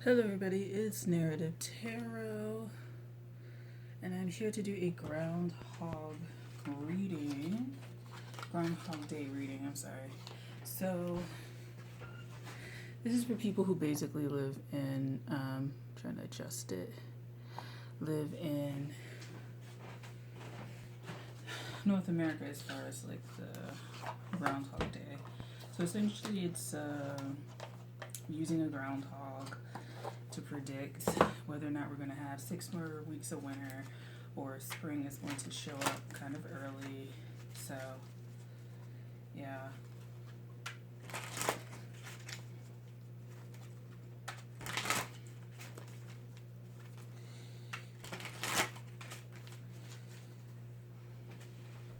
Hello everybody, it's Narrative Tarot, and I'm here to do a Groundhog reading. Groundhog Day reading, I'm sorry. So, this is for people who basically live in, trying to adjust it, live in North America as far as like the Groundhog Day. So essentially it's using a groundhog to predict whether or not we're going to have 6 more weeks of winter or spring is going to show up kind of early. So, yeah.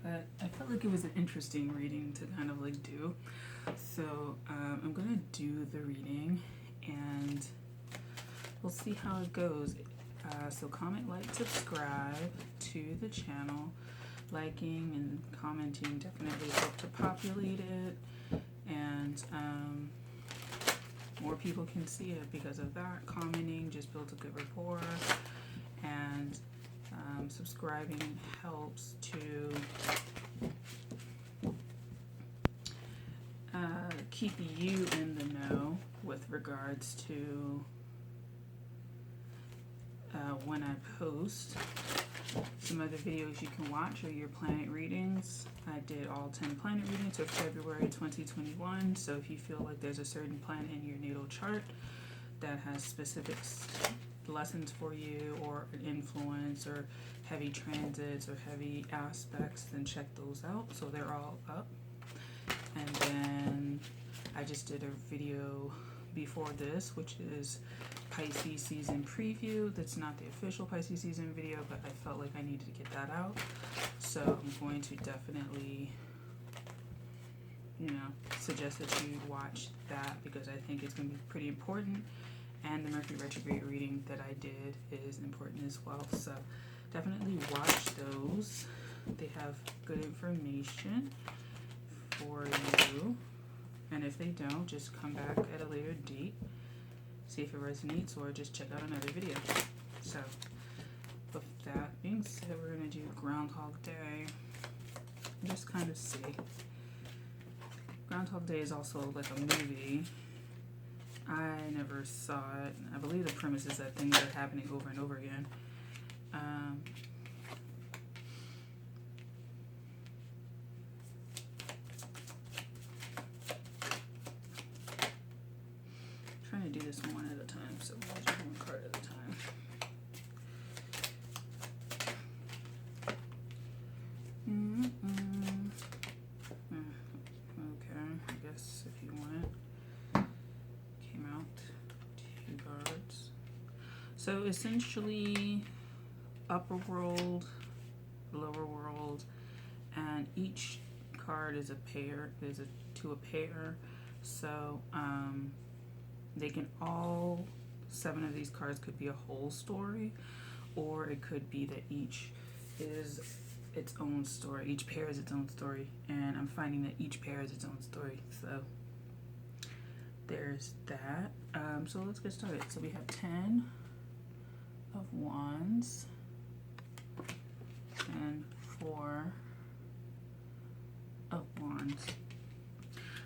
But I felt like it was an interesting reading to kind of like do. So, I'm going to do the reading and we'll see how it goes. So comment, like, subscribe to the channel. Liking and commenting definitely help to populate it, and more people can see it because of that. Commenting just builds a good rapport, and subscribing helps to keep you in the know with regards to when I post. Some other videos you can watch are your planet readings. I did all 10 planet readings for February 2021. So if you feel like there's a certain planet in your natal chart that has specific lessons for you, or an influence, or heavy transits, or heavy aspects, then check those out. So they're all up. And then I just did a video before this, which is Pisces season preview. That's not the official Pisces season video, but I felt like I needed to get that out. So I'm going to definitely, suggest that you watch that because I think it's going to be pretty important. And the Mercury retrograde reading that I did is important as well. So definitely watch those. They have good information for you. And if they don't, just come back at a later date, see if it resonates, or just check out another video. So, with that being said, we're going to do Groundhog Day. Just kind of see. Groundhog Day is also like a movie. I never saw it. I believe the premise is that things are happening over and over again. Trying to do this one at a time, so we'll do one card at a time. Okay, I guess if you want it. Came out 2 cards. So essentially, upper world, lower world, and each card is a pair. To a pair. So they can all 7 of these cards could be a whole story, or it could be that each is its own story. Each pair is its own story, and I'm finding that each pair is its own story. So there's that. So let's get started. So we have 10 of Wands and 4 of Wands.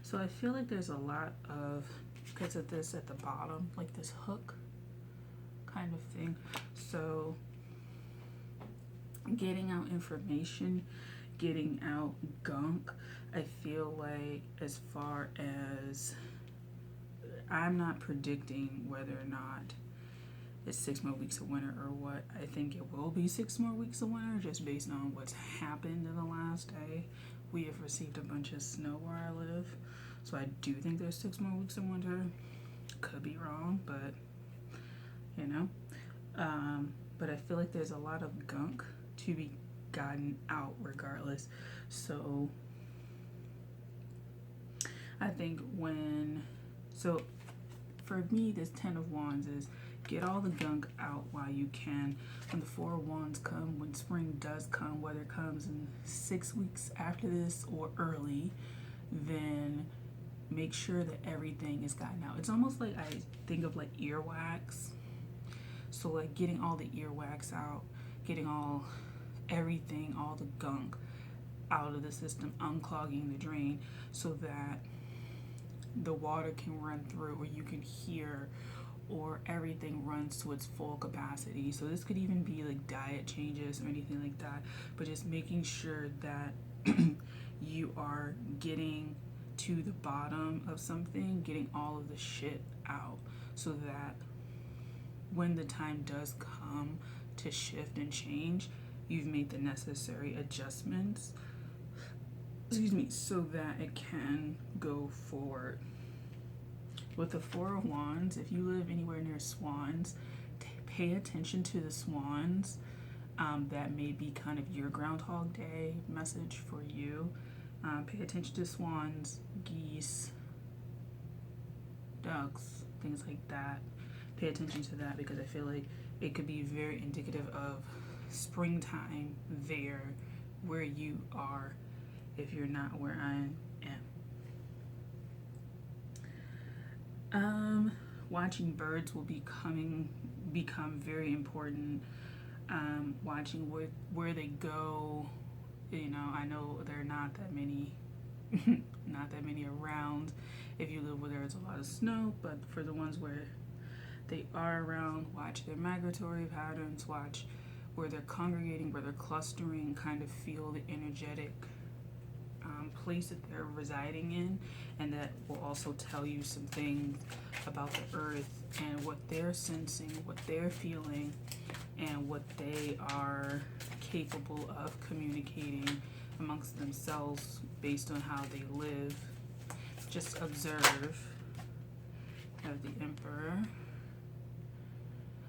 So I feel like there's a lot of, because of this at the bottom, like this hook kind of thing. So getting out information, getting out gunk. I feel like, as far as, I'm not predicting whether or not it's 6 more weeks of winter or what. I think it will be 6 more weeks of winter just based on what's happened in the last day. We have received a bunch of snow where I live. So I do think there's 6 more weeks of winter. Could be wrong, but but I feel like there's a lot of gunk to be gotten out regardless. So I think for me, this 10 of Wands is get all the gunk out while you can. When the 4 of Wands come, when spring does come, whether it comes in 6 weeks after this or early, then make sure that everything is gotten out. It's almost like I think of like earwax. So like getting all the earwax out, getting everything, all the gunk out of the system, unclogging the drain so that the water can run through, or you can hear, or everything runs to its full capacity. So this could even be like diet changes or anything like that, but just making sure that you are getting to the bottom of something, getting all of the shit out, so that when the time does come to shift and change, you've made the necessary adjustments, so that it can go forward. With the Four of Wands, if you live anywhere near swans, pay attention to the swans. That may be kind of your Groundhog Day message for you. Pay attention to swans, geese, ducks, things like that. Pay attention to that, because I feel like it could be very indicative of springtime there where you are, if you're not where I am. Watching birds will become very important. Watching where they go. I know there are not that many around if you live where there's a lot of snow, but for the ones where they are around, watch their migratory patterns, watch where they're congregating, where they're clustering, kind of feel the energetic place that they're residing in, and that will also tell you some things about the earth and what they're sensing, what they're feeling, and what they are capable of communicating amongst themselves based on how they live. Just observe. Have the Emperor.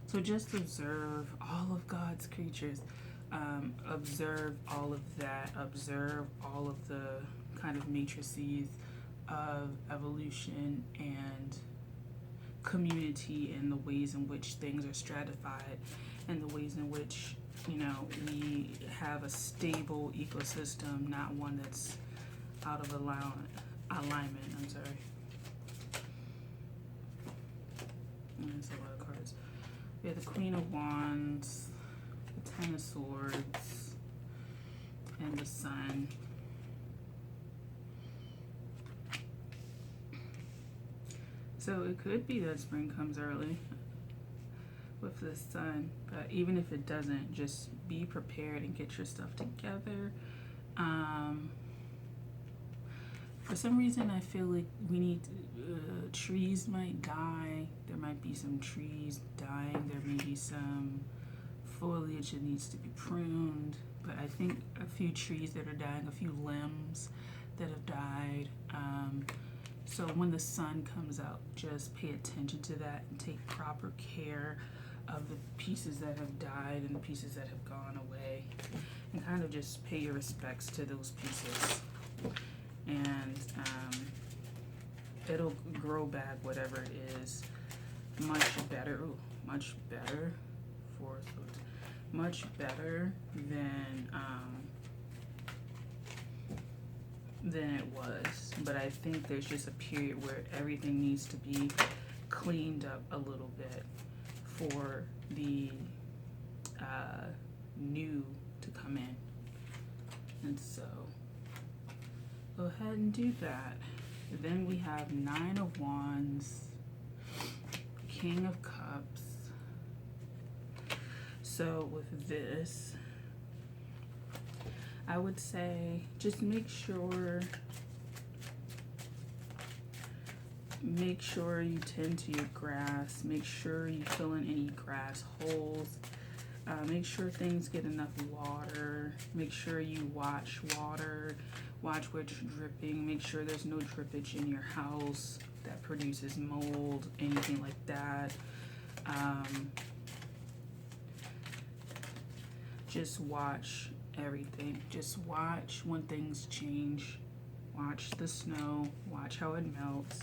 So just observe all of God's creatures. Observe all of that. Observe all of the kind of matrices of evolution and community, and the ways in which things are stratified, and the ways in which we have a stable ecosystem, not one that's out of alignment. I'm sorry. There's a lot of cards. We have the Queen of Wands, the Ten of Swords, and the Sun. So it could be that spring comes early with the Sun, but even if it doesn't, just be prepared and get your stuff together. For some reason, I feel like we need trees might die. There might be some trees dying. There may be some foliage that needs to be pruned. But I think a few trees that are dying, a few limbs that have died. So when the sun comes out, just pay attention to that and take proper care of the pieces that have died and the pieces that have gone away, and kind of just pay your respects to those pieces. And it'll grow back, whatever it is, much better. Much better than it was. But I think there's just a period where everything needs to be cleaned up a little bit for the new to come in. And so go ahead and do that. Then we have Nine of Wands, King of Cups. So with this, I would say just make sure you tend to your grass. Make sure you fill in any grass holes. Make sure things get enough water. Make sure you watch water. Watch where it's dripping. Make sure there's no drippage in your house that produces mold, anything like that. Just watch everything. Just watch when things change. Watch the snow. Watch how it melts.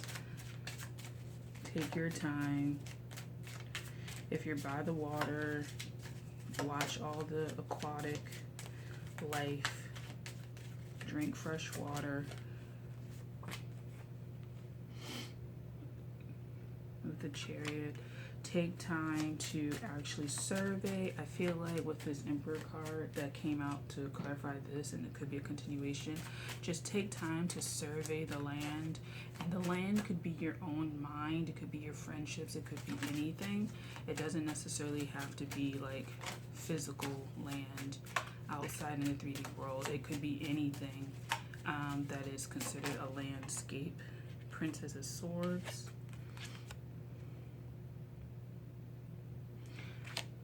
Take your time. If you're by the water, watch all the aquatic life. Drink fresh water. the Chariot. Take time to actually survey. I feel like with this Emperor card that came out to clarify this, and it could be a continuation, just take time to survey the land. And the land could be your own mind, it could be your friendships, it could be anything. It doesn't necessarily have to be like physical land outside in the 3D world. It could be anything that is considered a landscape. Princess of Swords.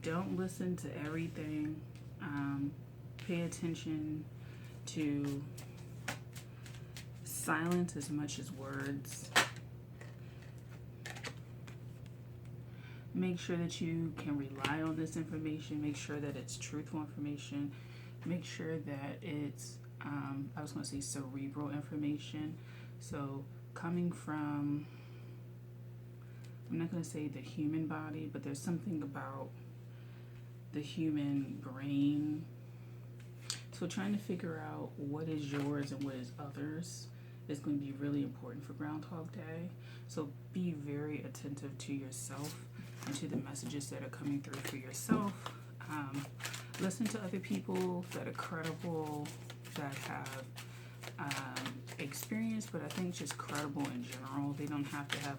Don't listen to everything. Pay attention to silence as much as words. Make sure that you can rely on this information. Make sure that it's truthful information. Make sure that it's, I was going to say cerebral information. So coming from, I'm not going to say the human body, but there's something about the human brain. So trying to figure out what is yours and what is others is going to be really important for Groundhog Day. So be very attentive to yourself and to the messages that are coming through for yourself. Listen to other people that are credible, that have experience, but I think just credible in general. They don't have to have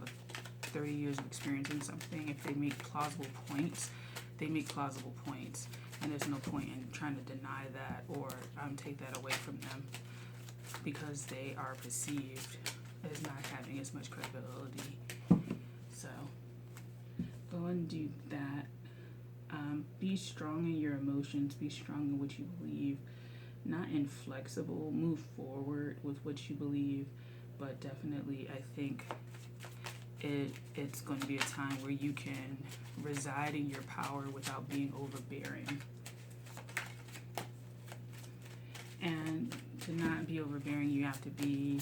30 years of experience in something. If they make plausible points, they make plausible points, and there's no point in trying to deny that or take that away from them because they are perceived as not having as much credibility. So go and do that. Be strong in your emotions. Be strong in what you believe. Not inflexible. Move forward with what you believe, but definitely I think it's going to be a time where you can reside in your power without being overbearing. And to not be overbearing, you have to be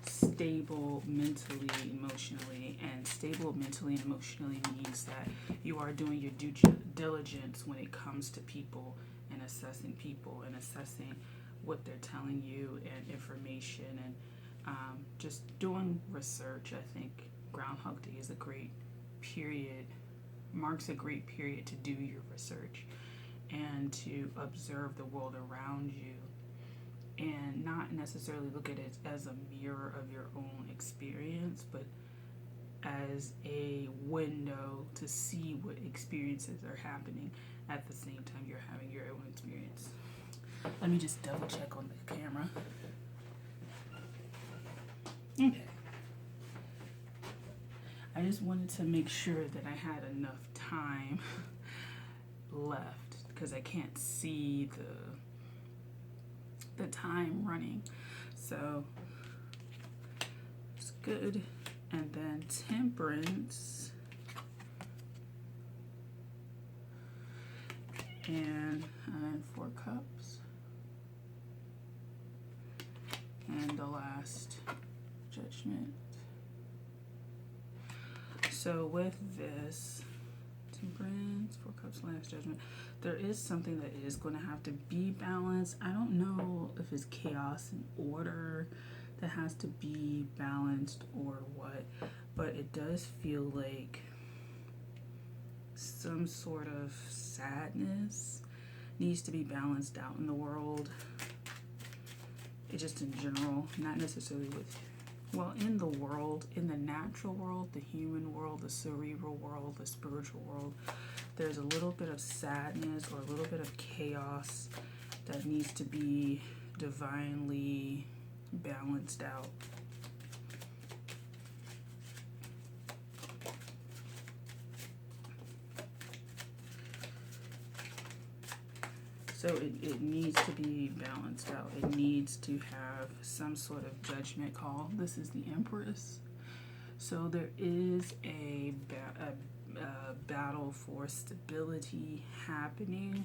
stable mentally, emotionally. And stable mentally and emotionally means that you are doing your due diligence when it comes to people and assessing what they're telling you and information, and just doing research. I think Groundhog Day is a great period, marks a great period to do your research and to observe the world around you and not necessarily look at it as a mirror of your own experience, but as a window to see what experiences are happening at the same time you're having your own experience. Let me just double check on the camera. Okay. I just wanted to make sure that I had enough time left because I can't see the time running. So it's good. And then Temperance. And 4 cups. And the last Judgment. So with this, Temperance, 4 cups, last Judgment, there is something that is going to have to be balanced. I don't know if it's chaos and order that has to be balanced or what, but it does feel like some sort of sadness needs to be balanced out in the world. It just in general, not necessarily with, well, in the world, in the natural world, the human world, the cerebral world, the spiritual world, there's a little bit of sadness or a little bit of chaos that needs to be divinely balanced out. So it needs to be balanced out. It needs to have some sort of judgment call. This is the Empress. So there is a battle for stability happening.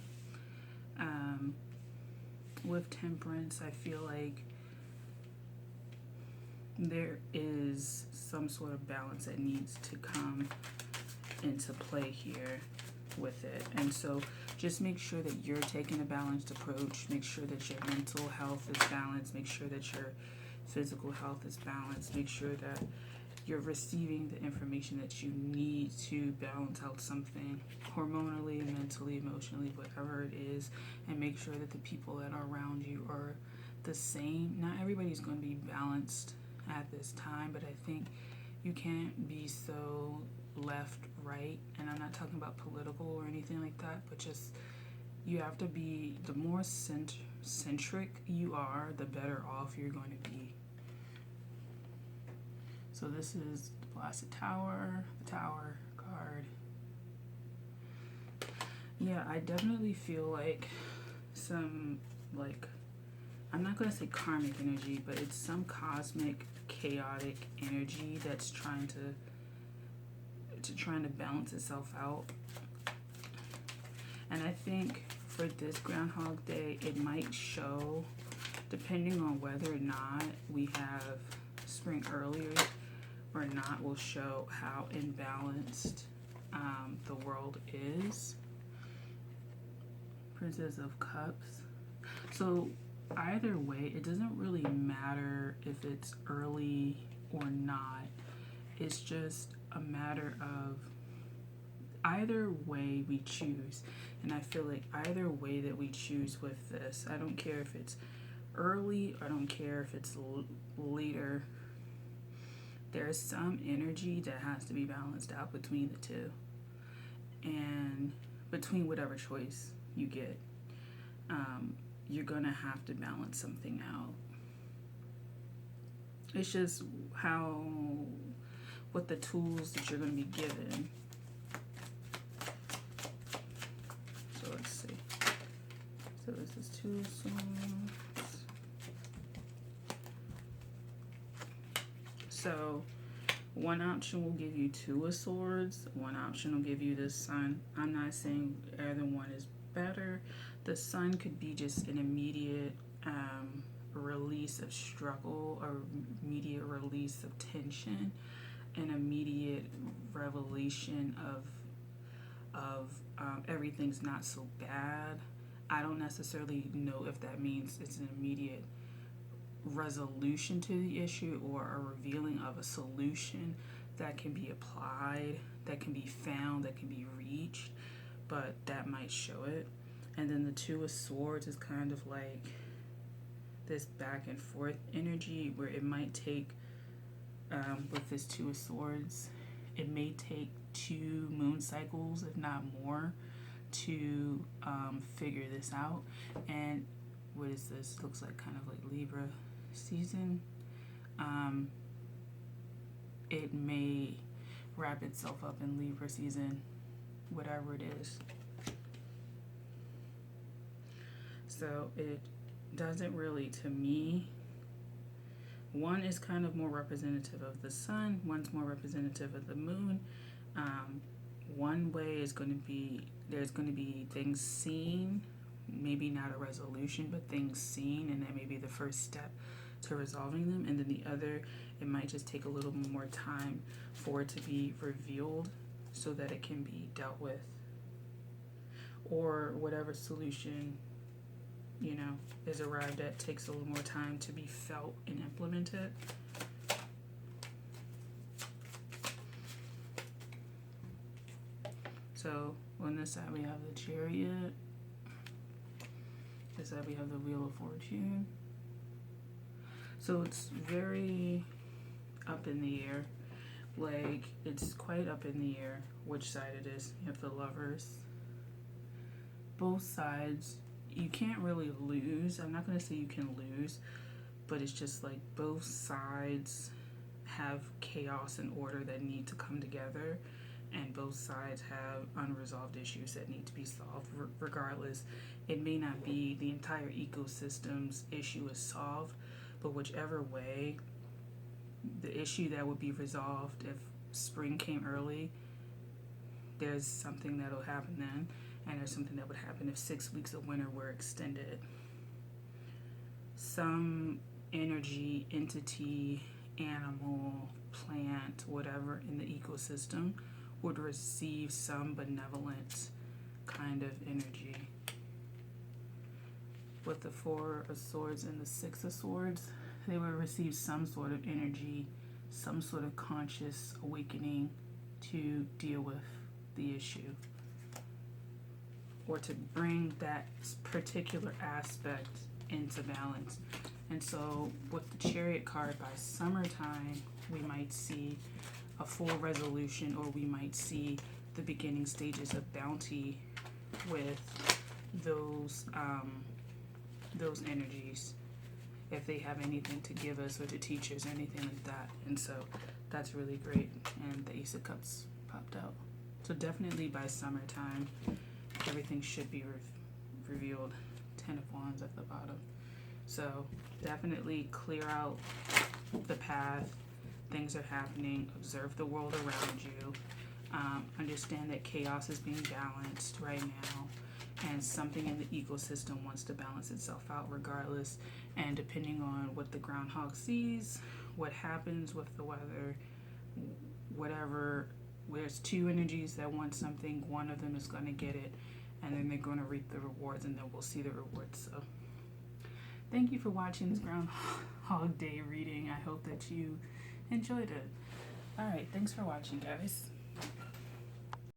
With Temperance, I feel like there is some sort of balance that needs to come into play here with it. And so just make sure that you're taking a balanced approach. Make sure that your mental health is balanced. Make sure that your physical health is balanced. Make sure that you're receiving the information that you need to balance out something hormonally, mentally, emotionally, whatever it is, and make sure that the people that are around you are the same. Not everybody's going to be balanced at this time, but I think you can't be so left, right, and I'm not talking about political or anything like that, but just you have to be, the more centric you are, the better off you're going to be. So this is the Blasted Tower, the Tower card. Yeah, I definitely feel like some, like, I'm not going to say karmic energy, but it's some cosmic, chaotic energy that's trying to balance itself out. And I think for this Groundhog Day, it might show, depending on whether or not we have spring earlier or not, will show how imbalanced the world is. Princess of Cups. So either way, it doesn't really matter if it's early or not. It's just a matter of either way we choose. And I feel like either way that we choose with this, I don't care if it's early, I don't care if it's later, there's some energy that has to be balanced out between the two, and between whatever choice you get, you're gonna have to balance something out. It's just what the tools that you're gonna be given. So let's see. So this is 2 swords. So one option will give you 2 of swords. One option will give you the sun. I'm not saying either one is better. The sun could be just an immediate release of struggle, or immediate release of tension, an immediate revelation of everything's not so bad. I don't necessarily know if that means it's an immediate resolution to the issue or a revealing of a solution that can be applied, that can be found, that can be reached, but that might show it. And then the 2 of swords is kind of like this back and forth energy where it might take, with this 2 of swords, it may take 2 moon cycles, if not more, to figure this out. And what is this? Looks like kind of like Libra season. It may wrap itself up in Libra season, whatever it is. So it doesn't really, to me, one is kind of more representative of the sun, one's more representative of the moon. One way is going to be, there's going to be things seen, maybe not a resolution, but things seen, and that may be the first step to resolving them. And then the other, it might just take a little more time for it to be revealed so that it can be dealt with, or whatever solution, you know, is arrived at takes a little more time to be felt and implemented. So on this side we have the Chariot. This side we have the Wheel of Fortune. So it's very up in the air. Like, it's quite up in the air which side it is. You have the Lovers. Both sides, you can't really lose. I'm not going to say you can lose, but it's just like both sides have chaos and order that need to come together, and both sides have unresolved issues that need to be solved. Regardless, it may not be the entire ecosystem's issue is solved, but whichever way, the issue that would be resolved if spring came early, there's something that'll happen then, and there's something that would happen if 6 weeks of winter were extended. Some energy, entity, animal, plant, whatever in the ecosystem would receive some benevolent kind of energy. With the 4 of Swords and the 6 of Swords, they will receive some sort of energy, some sort of conscious awakening to deal with the issue, or to bring that particular aspect into balance. And so with the Chariot card, by summertime, we might see a full resolution, or we might see the beginning stages of bounty with those energies, if they have anything to give us or to teach us, anything like that. And so that's really great. And the Ace of Cups popped out. So definitely by summertime, everything should be revealed. 10 of Wands at the bottom. So definitely clear out the path. Things are happening. Observe the world around you. Understand that chaos is being balanced right now, and something in the ecosystem wants to balance itself out regardless. And depending on what the groundhog sees, what happens with the weather, whatever, there's two energies that want something, one of them is going to get it, and then they're going to reap the rewards, and then we'll see the rewards. So thank you for watching this Groundhog Day reading. I hope that you enjoyed it. All right, thanks for watching, guys.